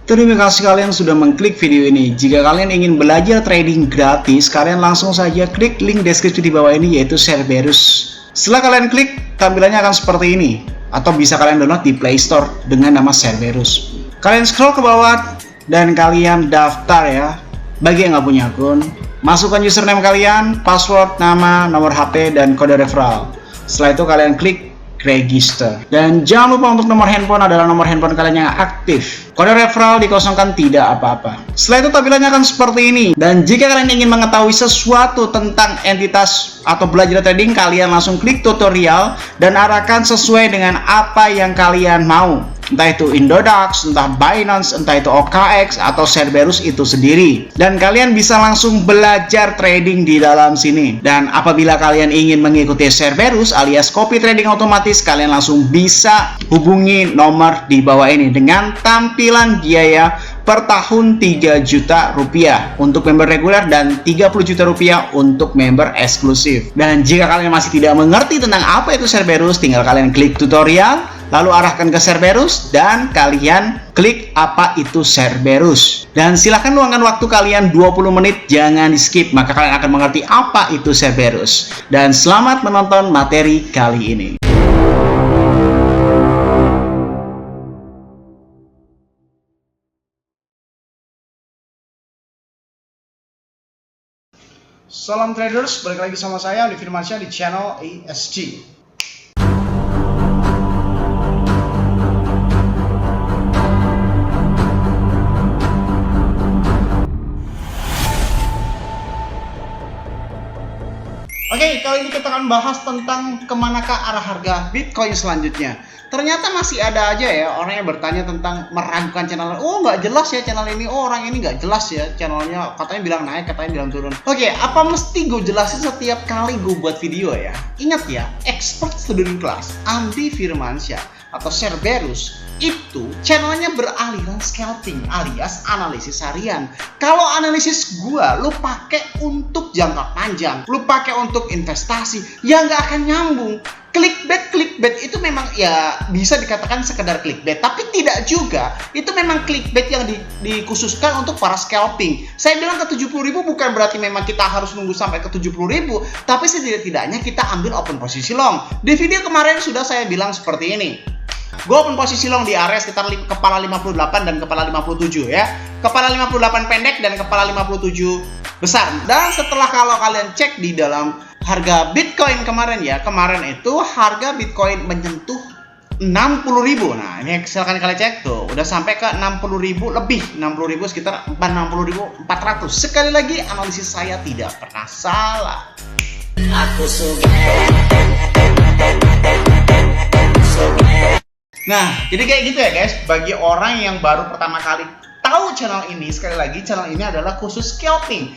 Terima kasih kalian sudah mengklik video ini. Jika kalian ingin belajar trading gratis, kalian langsung saja klik link deskripsi di bawah ini, yaitu Cerberus. Setelah kalian klik, tampilannya akan seperti ini. Atau bisa kalian download di Play Store dengan nama Cerberus. Kalian scroll ke bawah dan kalian daftar ya. Bagi yang nggak punya akun, masukkan username kalian, password, nama, nomor HP, dan kode referral. Setelah itu kalian klik register. Dan jangan lupa untuk nomor handphone adalah nomor handphone kalian yang aktif. Kode referral dikosongkan, tidak apa-apa. Setelah itu tampilannya akan seperti ini. Dan jika kalian ingin mengetahui sesuatu tentang entitas atau belajar trading, kalian langsung klik tutorial dan arahkan sesuai dengan apa yang kalian mau. Entah itu Indodax, entah Binance, entah itu OKX, atau Cerberus itu sendiri. Dan kalian bisa langsung belajar trading di dalam sini. Dan apabila kalian ingin mengikuti Cerberus alias copy trading otomatis, kalian langsung bisa hubungi nomor di bawah ini dengan tampilan biaya per tahun 3 juta rupiah untuk member reguler dan 30 juta rupiah untuk member eksklusif. Dan jika kalian masih tidak mengerti tentang apa itu Cerberus, tinggal kalian klik tutorial, lalu arahkan ke Cerberus dan kalian klik apa itu Cerberus. Dan silahkan luangkan waktu kalian 20 menit, jangan di skip, maka kalian akan mengerti apa itu Cerberus. Dan selamat menonton materi kali ini. Salam traders, balik lagi sama saya Andi Firmansyah di channel ESG. Oke, kali ini kita akan bahas tentang kemanakah arah harga Bitcoin selanjutnya. Ternyata masih ada aja ya orang yang bertanya tentang meragukan channel. Oh, nggak jelas ya channel ini. Oh, orang ini nggak jelas ya channelnya. Katanya bilang naik, katanya bilang turun. Oke, apa mesti gue jelasin setiap kali gue buat video ya? Ingat ya, expert student class Andi Firmansyah atau Cerberus itu channelnya beraliran scalping alias analisis harian. Kalau analisis gua lu pakai untuk jangka panjang, lu pakai untuk investasi, ya nggak akan nyambung. Clickbait itu memang ya bisa dikatakan sekedar clickbait, tapi tidak juga. Itu memang clickbait yang dikhususkan untuk para scalping. Saya bilang ke 70.000 bukan berarti memang kita harus nunggu sampai ke 70.000, tapi setidak-tidaknya kita ambil open posisi long. Di video kemarin sudah saya bilang seperti ini. Gue open posisi long di area sekitar kepala 58 dan kepala 57 ya. Kepala 58 pendek dan kepala 57 besar. Dan setelah kalau kalian cek di dalam harga Bitcoin kemarin ya, kemarin itu harga Bitcoin menyentuh 60.000. Nah, ini silakan kalian cek tuh, udah sampai ke 60.000 lebih, 60.000 sekitar 60.400. Sekali lagi, analisis saya tidak pernah salah. Aku suka. Nah, jadi kayak gitu ya guys, bagi orang yang baru pertama kali tahu channel ini, sekali lagi channel ini adalah khusus scalping,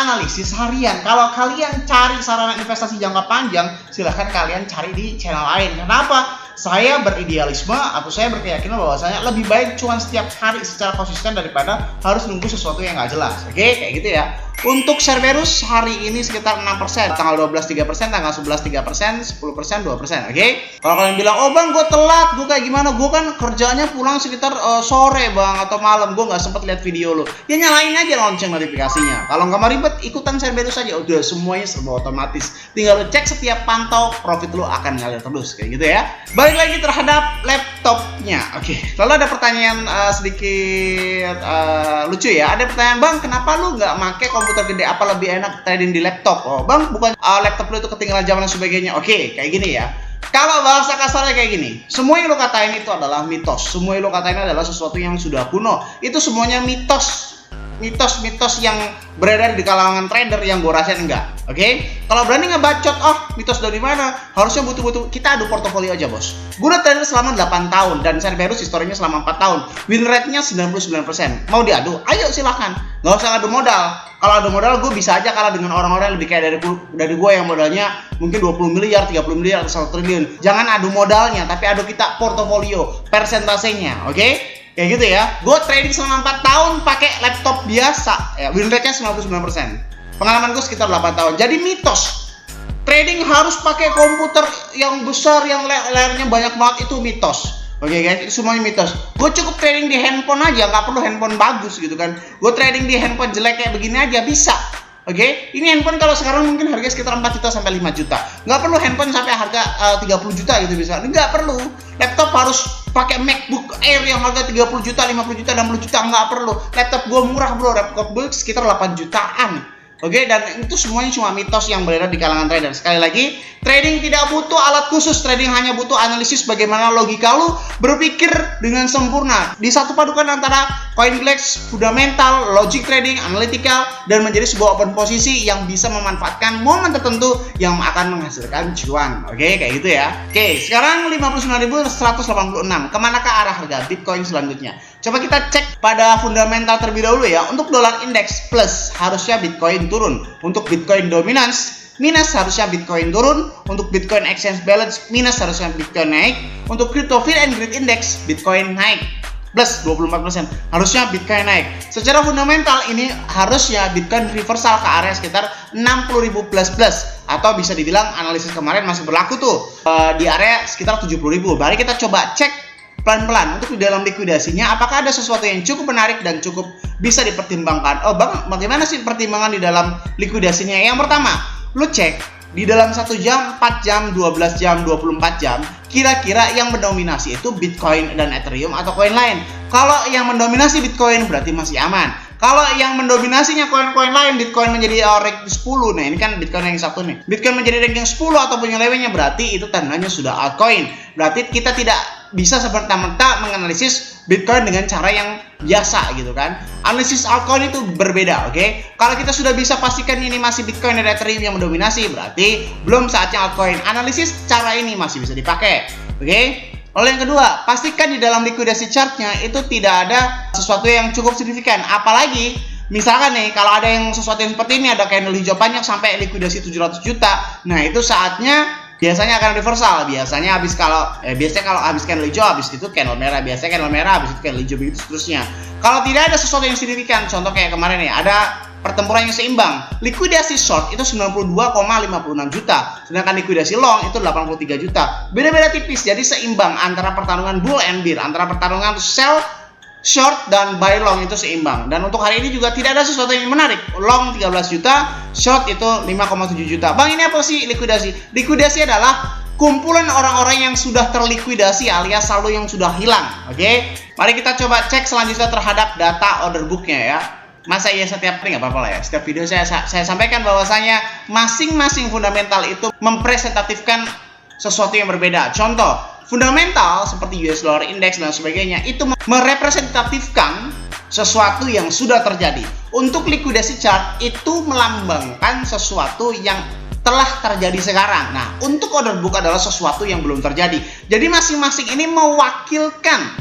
analisis harian. Kalau kalian cari sarana investasi jangka panjang, silahkan kalian cari di channel lain. Kenapa? Saya beridealisme atau saya berkeyakinan bahwasanya lebih baik cuan setiap hari secara konsisten daripada harus nunggu sesuatu yang nggak jelas. Oke, kayak gitu ya. Untuk Cerberus hari ini sekitar 6%, tanggal 12 3%, tanggal 11 3%, 10% 2%. Oke. Kalau kalian bilang, "Oh, Bang, gue telat, gue kayak gimana? Gue kan kerjanya pulang sekitar sore, Bang, atau malam, gue nggak sempet lihat video lo." Ya nyalain aja lonceng notifikasinya. Kalau nggak mau ribet, ikutan Cerberus aja. Udah semuanya serba otomatis. Tinggal lo cek setiap pantau, profit lo akan ngalir terus kayak gitu ya. Balik lagi terhadap laptopnya. Oke. Lalu ada pertanyaan sedikit lucu ya. Ada pertanyaan, "Bang, kenapa lu nggak pakai komputer gede, apa lebih enak trading di laptop?" Oh, Bang, bukan laptop lu itu ketinggalan zaman dan sebagainya. Oke, kayak gini ya. Kalau bahasa kasarnya kayak gini, semua yang lo katain itu adalah mitos. Semua yang lo katain adalah sesuatu yang sudah kuno. Itu semuanya mitos. Mitos-mitos yang beredar di kalangan trader yang gue rasain enggak. Oke? Kalau berani ngebacot, "Oh, mitos dari mana?" Harusnya butuh-butuh. Kita adu portofolio aja, bos. Gue udah trader selama 8 tahun dan Cerberus historinya selama 4 tahun. Win rate-nya 99%. Mau diadu? Ayo silahkan. Nggak usah adu modal. Kalau adu modal, gue bisa aja kalah dengan orang-orang yang lebih kaya dari gue yang modalnya mungkin 20 miliar, 30 miliar, atau 1 triliun. Jangan adu modalnya, tapi adu kita portofolio, persentasenya. Oke? Kayak gitu ya. Gue trading selama 4 tahun pakai laptop biasa ya, win rate-nya 99%. Pengalaman gue sekitar 8 tahun. Jadi mitos trading harus pakai komputer yang besar, yang layarnya banyak banget, itu mitos. Oke guys, itu semuanya mitos. Gue cukup trading di handphone aja, nggak perlu handphone bagus gitu kan. Gue trading di handphone jelek kayak begini aja bisa. Oke, ini handphone kalau sekarang mungkin harga sekitar 4 juta sampai 5 juta. Nggak perlu handphone sampai harga 30 juta gitu bisa. Nggak perlu. Laptop harus pakai MacBook Air yang harga 30 juta, 50 juta, 60 juta. Nggak perlu. Laptop gue murah bro, laptop gue sekitar 8 jutaan. Oke, dan itu semuanya cuma mitos yang beredar di kalangan trader. Sekali lagi, trading tidak butuh alat khusus. Trading hanya butuh analisis bagaimana logika lu berpikir dengan sempurna. Di satu padukan antara CoinGlass, fundamental, logic trading, analytical, dan menjadi sebuah open posisi yang bisa memanfaatkan momen tertentu yang akan menghasilkan cuan. Oke, kayak gitu ya. Oke, sekarang 59.186. Kemanakah arah harga Bitcoin selanjutnya? Coba kita cek pada fundamental terlebih dahulu ya. Untuk dolar index plus harusnya Bitcoin turun. Untuk Bitcoin dominance minus harusnya Bitcoin turun. Untuk Bitcoin exchange balance minus harusnya Bitcoin naik. Untuk crypto fear and greed index Bitcoin naik plus 24%. Harusnya Bitcoin naik. Secara fundamental ini harusnya Bitcoin reversal ke area sekitar 60.000 plus atau bisa dibilang analisis kemarin masih berlaku tuh di area sekitar 70.000. Mari kita coba cek pelan-pelan untuk di dalam likuidasinya apakah ada sesuatu yang cukup menarik dan cukup bisa dipertimbangkan. Oh bang, bagaimana sih pertimbangan di dalam likuidasinya? Yang pertama, lu cek di dalam 1 jam, 4 jam, 12 jam, 24 jam kira-kira yang mendominasi itu Bitcoin dan Ethereum atau koin lain. Kalau yang mendominasi Bitcoin berarti masih aman. Kalau yang mendominasinya koin-koin lain, Bitcoin menjadi ranking 10. Nah, ini kan Bitcoin ranking 1 nih. Bitcoin menjadi ranking 10 ataupun yang lainnya berarti itu tandanya sudah altcoin. Berarti kita tidak bisa semerta-merta menganalisis Bitcoin dengan cara yang biasa gitu kan. Analisis altcoin itu berbeda, oke? Kalau kita sudah bisa pastikan ini masih Bitcoin dan Ethereum yang mendominasi, berarti belum saatnya altcoin. Analisis cara ini masih bisa dipakai, oke? Lalu yang kedua, pastikan di dalam likuidasi chartnya itu tidak ada sesuatu yang cukup signifikan. Apalagi misalkan nih, kalau ada yang sesuatu yang seperti ini, ada candle hijau banyak sampai likuidasi 700 juta. Nah, itu saatnya biasanya akan reversal. Biasanya kalau habis candle hijau, habis itu candle merah. Biasanya candle merah, habis itu candle hijau, begitu seterusnya. Kalau tidak ada sesuatu yang signifikan, contoh kayak kemarin nih, ada pertempuran yang seimbang. Likuidasi short itu 92,56 juta, sedangkan likuidasi long itu 83 juta. Beda-beda tipis, jadi seimbang antara pertarungan bull and bear, antara pertarungan sell short dan buy long itu seimbang. Dan untuk hari ini juga tidak ada sesuatu yang menarik. Long 13 juta, short itu 5,7 juta. Bang, ini apa sih likuidasi? Likuidasi adalah kumpulan orang-orang yang sudah terlikuidasi alias saldo yang sudah hilang. Oke, mari kita coba cek selanjutnya terhadap data order booknya ya. Masa iya setiap hari nggak apa-apa lah ya. Setiap video saya sampaikan bahwasanya masing-masing fundamental itu mempresentatifkan sesuatu yang berbeda. Contoh, fundamental seperti US dollar index dan sebagainya itu merepresentatifkan sesuatu yang sudah terjadi. Untuk likuidasi chart itu melambangkan sesuatu yang telah terjadi sekarang. Nah, untuk order book adalah sesuatu yang belum terjadi. Jadi masing-masing ini mewakilkan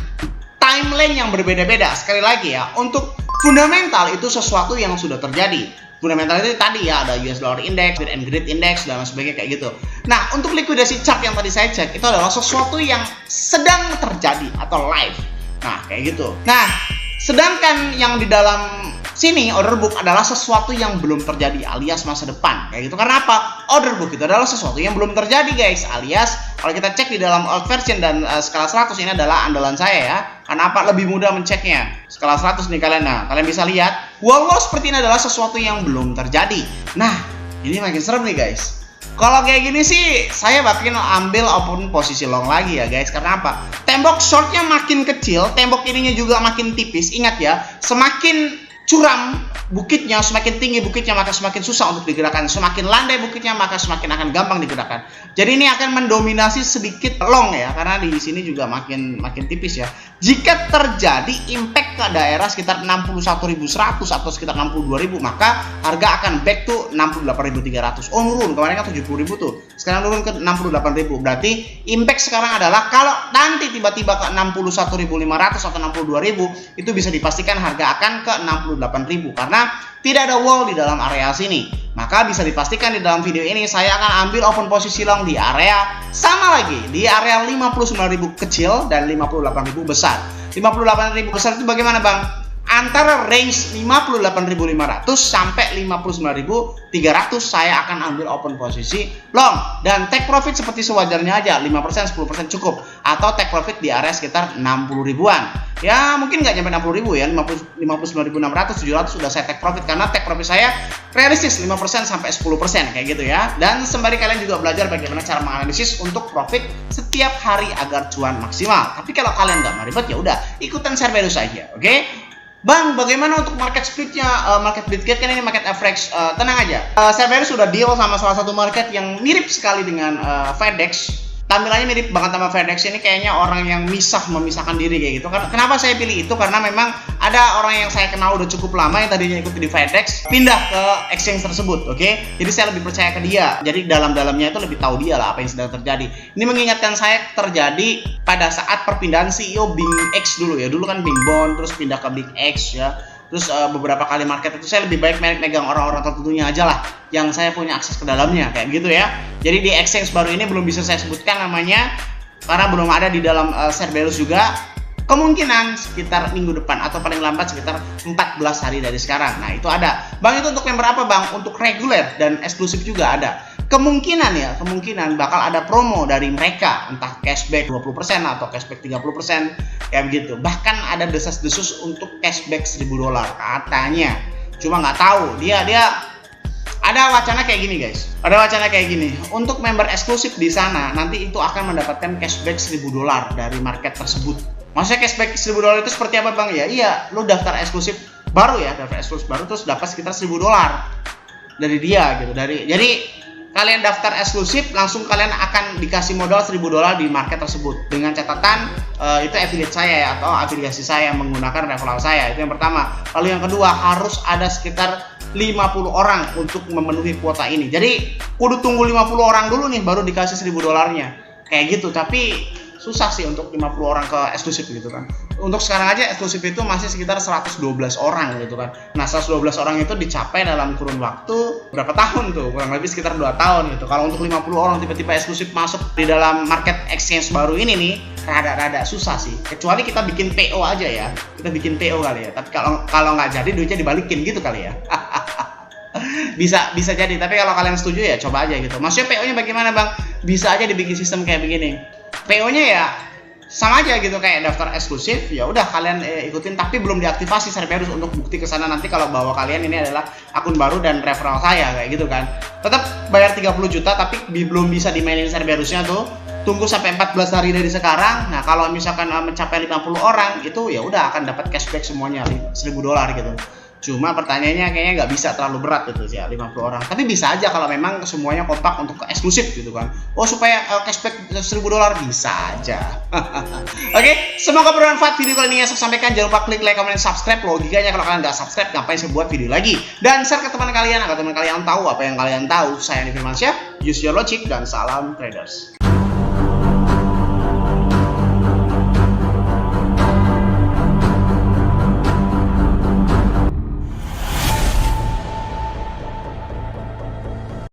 timeline yang berbeda-beda. Sekali lagi ya, untuk fundamental itu sesuatu yang sudah terjadi. Fundamental itu tadi ya, ada US dollar index, fear and greed index, dan sebagainya kayak gitu. Nah, untuk likuidasi chart yang tadi saya cek, itu adalah sesuatu yang sedang terjadi atau live. Nah, kayak gitu. Nah, sedangkan yang di dalam sini order book adalah sesuatu yang belum terjadi alias masa depan kayak gitu. Karena apa? Order book itu adalah sesuatu yang belum terjadi guys, alias kalau kita cek di dalam old version dan skala 100 ini adalah andalan saya ya. Karena apa? Lebih mudah menceknya. Skala 100 nih kalian. Nah, kalian bisa lihat wall seperti ini adalah sesuatu yang belum terjadi. Nah, ini makin serem nih guys. Kalau kayak gini sih saya bakal ambil open posisi long lagi ya guys. Karena apa? Tembok shortnya makin kecil, tembok ininya juga makin tipis. Ingat ya, semakin curam bukitnya, semakin tinggi bukitnya maka semakin susah untuk digerakkan. Semakin landai bukitnya maka semakin akan gampang digerakkan. Jadi ini akan mendominasi sedikit long ya, karena di sini juga makin tipis ya. Jika terjadi impact ke daerah sekitar 61.100 atau sekitar 62.000, maka harga akan back to 68.300. Oh, nurun, kemarin kan 70.000 tuh. Sekarang turun ke 68.000. Berarti impact sekarang adalah kalau nanti tiba-tiba ke 61.500 atau 62.000, itu bisa dipastikan harga akan ke 68.000 karena tidak ada wall di dalam area sini. Maka bisa dipastikan di dalam video ini saya akan ambil open posisi long di area sama lagi, di area 59.000 kecil dan 58.000 besar. 58.000 besar itu bagaimana bang? Antara range 58.500 sampai 59.300 saya akan ambil open posisi long dan take profit seperti sewajarnya aja, 5% 10% cukup. atau take profit di area sekitar 60 ribuan. Ya mungkin nggak nyampe 60 ribu ya, 59.600, 700 sudah saya take profit, karena take profit saya realistis 5% sampai 10% kayak gitu ya. Dan sembari kalian juga belajar bagaimana cara menganalisis untuk profit setiap hari agar cuan maksimal. Tapi kalau kalian nggak mau ribet ya udah ikutan Cerberus aja, oke? Bang, bagaimana untuk market splitnya, market bid gate kan ini market average? Tenang aja, Cerberus sudah deal sama salah satu market yang mirip sekali dengan FedEx. Tampilannya mirip banget sama FedEx. Ini kayaknya orang yang memisahkan diri kayak gitu. Kenapa saya pilih itu? Karena memang ada orang yang saya kenal udah cukup lama yang tadinya ikut di FedEx pindah ke exchange tersebut, oke? Jadi saya lebih percaya ke dia. Jadi dalamnya itu lebih tahu dia lah apa yang sedang terjadi. Ini mengingatkan saya terjadi pada saat perpindahan CEO Bing X dulu ya. Dulu kan Bing Bond, terus pindah ke Big X ya. Terus beberapa kali market itu saya lebih baik megang orang-orang tertentunya aja lah yang saya punya akses ke dalamnya kayak gitu ya. Jadi di exchange baru ini belum bisa saya sebutkan namanya karena belum ada di dalam Cerberus juga. Kemungkinan sekitar minggu depan atau paling lambat sekitar 14 hari dari sekarang. Nah itu ada. Bang, itu untuk member apa bang? Untuk reguler dan eksklusif juga ada. Kemungkinan bakal ada promo dari mereka, entah cashback 20% atau cashback 30% kayak begitu. Bahkan ada desas-desus untuk cashback $1.000 katanya. Cuma nggak tahu. Dia ada wacana kayak gini guys. Ada wacana kayak gini. Untuk member eksklusif di sana nanti itu akan mendapatkan cashback $1.000 dari market tersebut. Maksudnya cashback $1.000 itu seperti apa bang? Ya iya, lu daftar eksklusif baru ya, terus dapat sekitar $1.000 dari dia gitu. Jadi kalian daftar eksklusif, langsung kalian akan dikasih modal $1.000 di market tersebut. Dengan catatan itu affiliate saya ya, atau afiliasi saya menggunakan referral saya. Itu yang pertama. Lalu yang kedua, harus ada sekitar 50 orang untuk memenuhi kuota ini. Jadi kudu tunggu 50 orang dulu nih baru dikasih $1.000-nya. Kayak gitu, tapi susah sih untuk 50 orang ke eksklusif gitu kan. Untuk sekarang aja eksklusif itu masih sekitar 112 orang gitu kan. Nah 112 orang itu dicapai dalam kurun waktu berapa tahun tuh? Kurang lebih sekitar 2 tahun gitu. Kalau untuk 50 orang tiba-tiba eksklusif masuk di dalam market exchange baru ini nih, rada susah sih. Kecuali kita bikin PO aja ya. Kita bikin PO kali ya. Tapi kalau nggak jadi duitnya dibalikin gitu kali ya. bisa jadi. Tapi kalau kalian setuju ya coba aja gitu. Maksudnya PO-nya bagaimana bang? Bisa aja dibikin sistem kayak begini. PO-nya ya sama aja gitu kayak daftar eksklusif, ya udah kalian ikutin, tapi belum diaktifasi Cerberus untuk bukti ke sana nanti kalau bahwa kalian ini adalah akun baru dan referral saya kayak gitu kan. Tetap bayar 30 juta tapi belum bisa dimainin Cerberusnya tuh. Tunggu sampai 14 hari dari sekarang. Nah, kalau misalkan mencapai 50 orang itu ya udah akan dapat cashback semuanya $1.000 gitu. Cuma pertanyaannya kayaknya nggak bisa terlalu berat gitu sih ya 50 orang. Tapi bisa aja kalau memang semuanya kompak untuk eksklusif gitu kan. Oh supaya cashback $1.000 bisa aja. Oke, semoga bermanfaat video kali ini yang saya sampaikan. Jangan lupa klik like, comment, dan subscribe. Logikanya kalau kalian nggak subscribe ngapain saya buat video lagi. Dan share ke teman kalian agar teman kalian tahu apa yang kalian tahu. Saya Andi Firmansyah, use your logic dan salam traders.